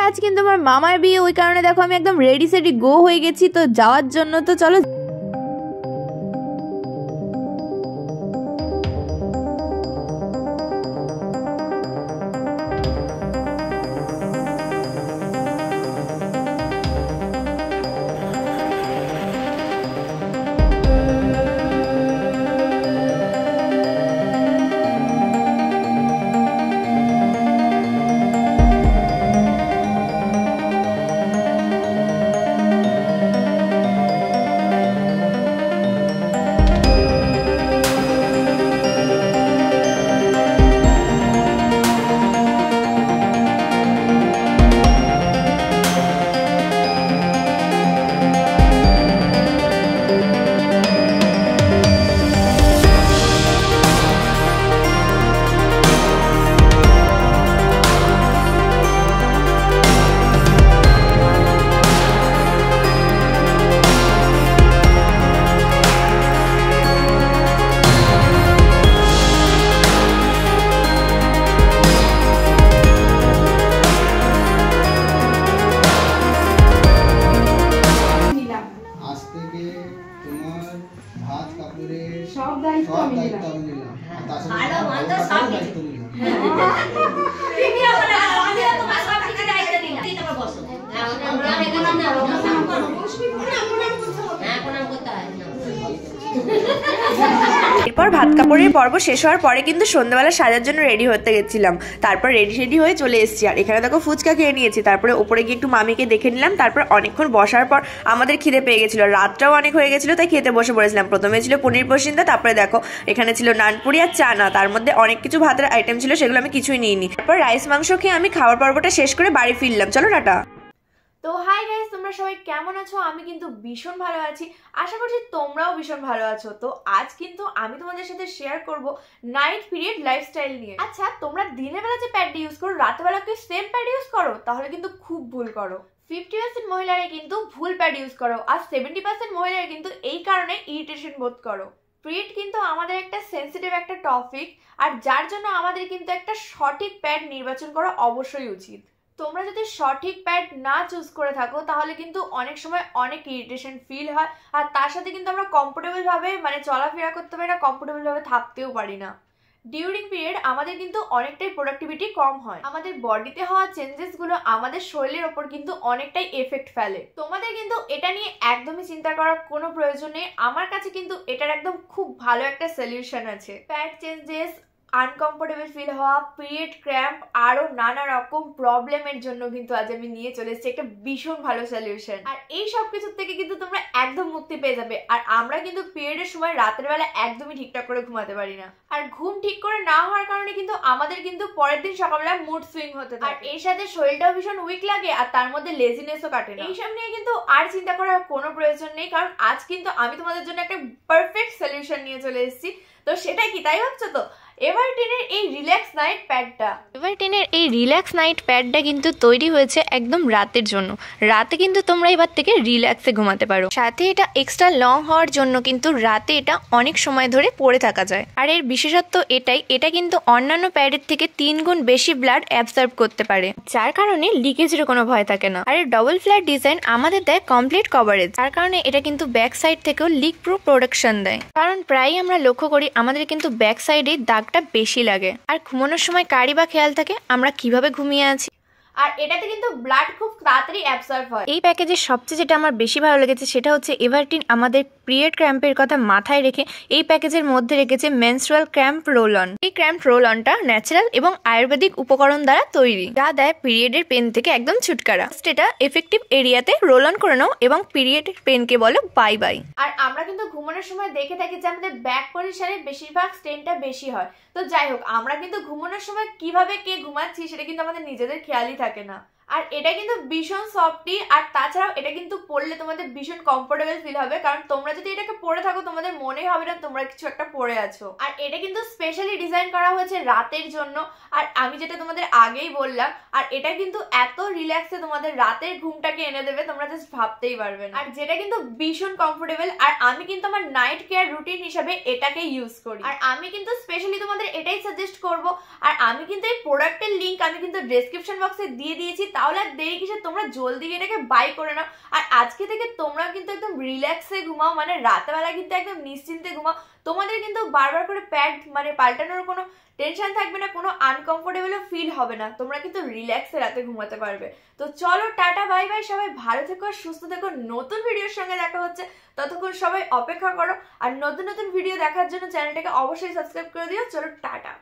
আজ কিন্তু আমার মামার বিয়ে, ওই কারণে দেখো আমি একদম রেডি সেডি গো হয়ে গেছি তো যাওয়ার জন্য। তো চলো। এরপর ভাত কাপড়ের পর্ব শেষ হওয়ার পরে কিন্তু সন্ধ্যাবেলা সাজার জন্য রেডি হতে গেছিলাম। তারপর রেডি হয়ে চলে এসেছি। আর এখানে দেখো ফুচকা খেয়ে নিয়েছি। তারপরে উপরে গিয়ে একটু মামিকে দেখে নিলাম। তারপর অনেকক্ষণ বসার পর আমাদের খিদে পেয়ে গেছিল, রাতটাও অনেক হয়ে গেছিল, তাই খেতে বসে পড়েছিলাম। প্রথমে ছিল পনির পসিন্দা, তারপরে দেখো এখানে ছিল নানপুরি আর চানা, তার মধ্যে অনেক কিছু ভাতের আইটেম ছিল, সেগুলো আমি কিছুই নিইনি। তারপর রাইস মাংস খেয়ে আমি খাওয়ার পর্বটা শেষ করে বাড়ি ফিরলাম। চলো টাটা। তো হাই গাইস, তোমরা সবাই কেমন আছো? আমি কিন্তু ভীষণ ভালো আছি, আশা করছি তোমরাও ভীষণ ভালো আছো। তো আজ কিন্তু আমি তোমাদের সাথে শেয়ার করব নাইট পিরিয়ড লাইফস্টাইল নিয়ে। আচ্ছা, তোমরা দিনের বেলা যে প্যাডটা ইউজ করো, রাতের বেলা কি সেম প্যাড ইউজ করো? তাহলে কিন্তু খুব ভুল করো। 50% মহিলারা কিন্তু ভুল প্যাড ইউজ করো, আর 70% মহিলারা কিন্তু এই কারণে ইরিটেশন বোধ করো। পিরিয়ড কিন্তু আমাদের একটা সেন্সিটিভ একটা টপিক, আর যার জন্য আমাদের কিন্তু একটা সঠিক প্যাড নির্বাচন করা অবশ্যই উচিত। তোমরা যদি সঠিক প্যাড না চুজ করে থাকো তাহলে কিন্তু অনেক সময় অনেক ইরিটেশন ফিল হয়, আর তার সাথে কিন্তু আমরা কমফোর্টেবল ভাবে চলাফেরা করতে পারি না, কমফোর্টেবল ভাবে থাকতেও পারি না। ডিউরিং পিরিয়ড আমাদের কিন্তু অনেকটাই প্রোডাক্টিভিটি কম হয়, আমাদের বডিতে হওয়া চেঞ্জেস গুলো আমাদের শরীরের ওপর কিন্তু অনেকটাই এফেক্ট ফেলে। তোমাদের কিন্তু এটা নিয়ে একদমই চিন্তা করার কোনো প্রয়োজন নেই, আমার কাছে কিন্তু এটার একদম খুব ভালো একটা সলিউশন আছে। প্যাড চেঞ্জেস, আনকমফোর্টেবল ফিল হওয়া, পিরিয়ড ক্র্যাম্প, আরো নানা রকম প্রবলেমের জন্য কিন্তু আজ আমি নিয়ে চলে এসেছি একটা ভীষণ ভালো সলিউশন। আর এই সব কিছুর থেকে কিন্তু তোমরা একদম মুক্তি পেয়ে যাবে। আর আমরা কিন্তু পিরিয়ডের সময় রাতের বেলা একদমই ঠিকঠাক করে ঘুমাতে পারি না, আর ঘুম ঠিক করে না হওয়ার কারণে কিন্তু আমাদের কিন্তু পরের দিন সকালবেলা মুড সুইং হতে থাকে, আর এর সাথে শরীরটাও ভীষণ উইক লাগে, আর তার মধ্যে লেজিনেসও কাটে না। এইসব নিয়ে কিন্তু আর চিন্তা করার কোনো প্রয়োজন নেই, কারণ আজ কিন্তু আমি তোমাদের জন্য একটা পারফেক্ট সলিউশন নিয়ে চলে এসেছি। তো সেটাই কি, তাই ভাবছো তো? এভারটিনের এই রিল্যাক্স নাইট প্যাডটা, এভারটিনের এই রিল্যাক্স নাইট প্যাডটা কিন্তু তৈরি হয়েছে একদম রাতের জন্য। রাতে কিন্তু তোমরা এবার থেকে রিল্যাক্সে ঘুমাতে পারো। সাথে এটা এক্সট্রা লং হওয়ার জন্য কিন্তু রাতে এটা অনেক সময় ধরে পড়ে থাকা যায়। আর এর বিশেষত্ব এটাই, এটা কিন্তু অন্যান্য প্যাডের থেকে 3 গুণ বেশি ব্লাড অ্যাবসর্ব করতে পারে, যার কারণে লিকেজের কোনো ভয় থাকে না। আর এর ডবল ফ্ল্যাট ডিজাইন আমাদের দেয় কমপ্লিট কভারেজ, যার কারণে এটা কিন্তু ব্যাক সাইড থেকেও লিক প্রুফ প্রোটেকশন দেয়। কারণ প্রায়ই আমরা লক্ষ্য করি আমাদের কিন্তু ব্যাক সাইডে দাগটা বেশি লাগে, আর ঘুমানোর সময় কারি বা খেয়াল থাকে আমরা কিভাবে ঘুমিয়ে আছি। আর এটাতে কিন্তু ব্লাড খুব তাড়াতাড়ি অ্যাবসর্ব হয়। এই প্যাকেজের সবচেয়ে যেটা আমার বেশি ভালো লেগেছে সেটা হচ্ছে এভারটিন আমাদের পিরিয়ড ক্র্যাম্পের কথা মাথায় রেখে এই প্যাকেজের মধ্যে রেখেছে মেনস্ট্রুয়াল ক্র্যাম্প রোল অন। এই ক্র্যাম্প রোল অনটা ন্যাচারাল এবং আয়ুর্বেদিক উপকরণ দ্বারা তৈরি, যা দেয় পিরিয়ডের পেন থেকে একদম ছুটকারা। এটা এফেক্টিভ এরিয়াতে রোল অন করে নাও এবং পিরিয়ডের পেনকে বলো বাই বাই। আর আমরা কিন্তু ঘুমানোর সময় দেখে থাকি যে আমাদের ব্যাক পজিশনে বেশিরভাগ স্ট্রেনটা বেশি হয়। তো যাই হোক, আমরা কিন্তু ঘুমানোর সময় কিভাবে কে ঘুমাচ্ছি সেটা কিন্তু আমাদের নিজেদের খেয়ালই থাকে না। আর এটা কিন্তু ভীষণ সফটি, আর তাছাড়াও এটা কিন্তু পরলে তোমাদের ভীষণ কমফোর্টেবল ফিল হবে, কারণ তোমরা যদি এটাকে পরে থাকো তোমাদের মনেই হবে না তোমরা কিছু একটা পরে আছো। আর এটা কিন্তু স্পেশালি ডিজাইন করা হয়েছে রাতের জন্য, আর আমি যেটা তোমাদের আগেই বললাম, আর এটা কিন্তু এত রিল্যাক্সে তোমাদের রাতের ঘুমটাকে এনে দেবে তোমরা জাস্ট ভাবতেই পারবে না। আর যেটা কিন্তু ভীষণ কমফোর্টেবল, আর আমি কিন্তু আমার নাইট কেয়ার রুটিন হিসাবে এটাকে ইউজ করি, আর আমি কিন্তু স্পেশালি তোমাদের এটাই সাজেস্ট করব। আর আমি কিন্তু এই প্রোডাক্টের লিঙ্ক আমি কিন্তু ডেসক্রিপশন বক্সে দিয়ে দিয়েছি, তাহলে আর দেরি কিসে, তোমরা জলদি এটাকে বাই করে নাও। আর আজকে থেকে তোমরা কিন্তু একদম রিল্যাক্সে ঘুমাও, মানে রাতেবেলা কিন্তু একদম নিশ্চিন্তে ঘুমাও। তোমাদের কিন্তু বারবার করে প্যাড মানে পাল্টানোর কোনো টেনশন থাকবে না, কোনো আনকমফোর্টেবলও ফিল হবে না, তোমরা কিন্তু রিল্যাক্সে রাতে ঘুমাতে পারবে। তো চলো টাটা বাই বাই, সবাই ভালো থেকো সুস্থ থেকো, নতুন ভিডিওর সঙ্গে দেখা হচ্ছে, ততক্ষণ সবাই অপেক্ষা করো। আর নতুন নতুন ভিডিও দেখার জন্য চ্যানেলটাকে অবশ্যই সাবস্ক্রাইব করে দিও। চলো টাটা।